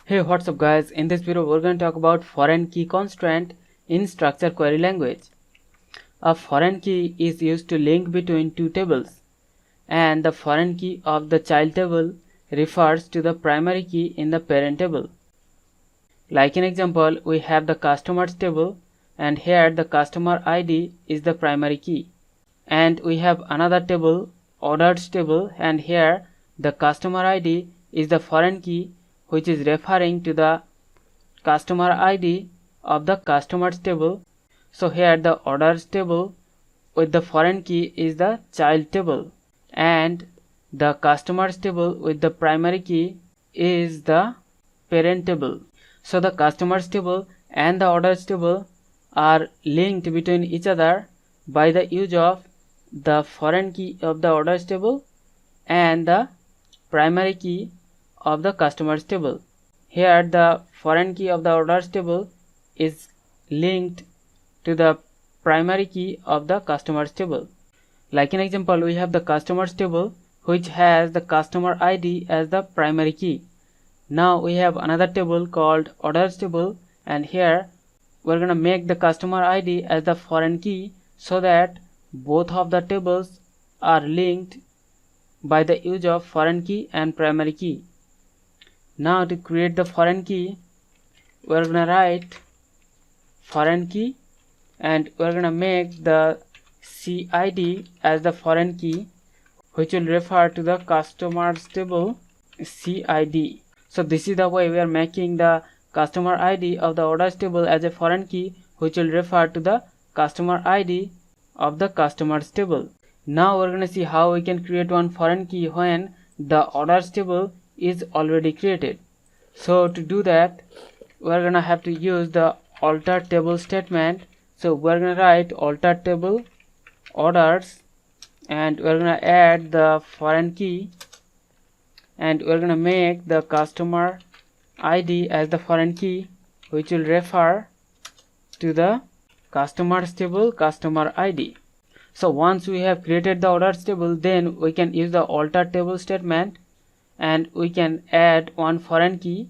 Hey, what's up guys? In this video we're going to talk about foreign key constraint in structured query language. A foreign key is used to link between two tables, and the foreign key of the child table refers to the primary key in the parent table. Like in example, we have the customers table, and here the customer ID is the primary key, and we have another table, orders table, and here the customer ID is the foreign key which is referring to the customer ID of the customers table. So here the orders table with the foreign key is the child table, and the customers table with the primary key is the parent table. So the customers table and the orders table are linked between each other by the use of the foreign key of the orders table and the primary key of the customers table. Here the foreign key of the orders table is linked to the primary key of the customers table. Like in example, we have the customers table which has the customer ID as the primary key. Now we have another table called orders table, and here we're gonna make the customer ID as the foreign key so that both of the tables are linked by the use of foreign key and primary key. Now to create the foreign key, we're gonna write foreign key, and we're gonna make the CID as the foreign key which will refer to the customers table CID. So this is the way we are making the customer ID of the orders table as a foreign key which will refer to the customer ID of the customers table. Now we're gonna see how we can create one foreign key when the orders table is already created. So to do that, we're gonna have to use the alter table statement. So we're gonna write alter table orders, and we're gonna add the foreign key, and we're gonna make the customer ID as the foreign key which will refer to the customers table customer ID. So once we have created the orders table, then we can use the alter table statement, and we can add one foreign key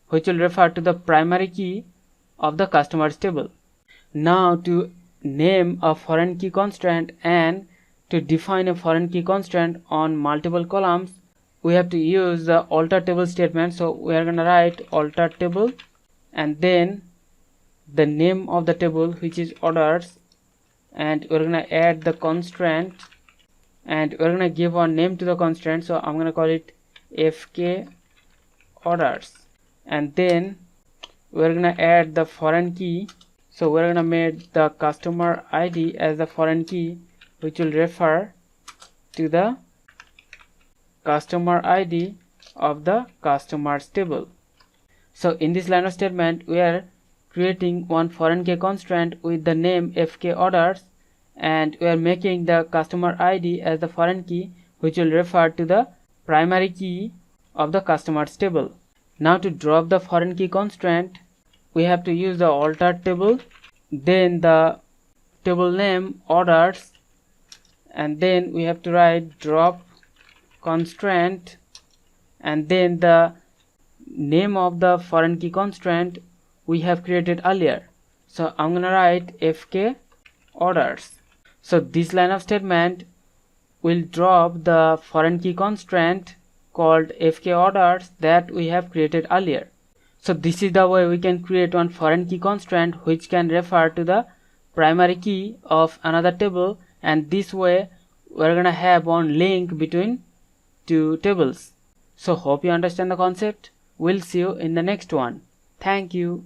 which will refer to the primary key of the customers table. Now to name a foreign key constraint and to define a foreign key constraint on multiple columns, we have to use the alter table statement. So we are going to write alter table and then the name of the table which is orders, and we're going to add the constraint, and we're going to give a name to the constraint. So I'm going to call it FK orders, and then we're going to add the foreign key. So we're going to make the customer ID as the foreign key which will refer to the customer ID of the customers table. So in this line of statement, we are creating one foreign key constraint with the name FK orders, and we are making the customer ID as the foreign key which will refer to the primary key of the customers table. Now to drop the foreign key constraint, we have to use the alter table, then the table name orders, and then we have to write drop constraint, and then the name of the foreign key constraint we have created earlier. So I'm gonna write FK orders. So this line of statement will drop the foreign key constraint called FK orders that we have created earlier. So this is the way we can create one foreign key constraint which can refer to the primary key of another table, and this way we're gonna have one link between two tables. So hope you understand the concept. We'll see you in the next one. Thank you.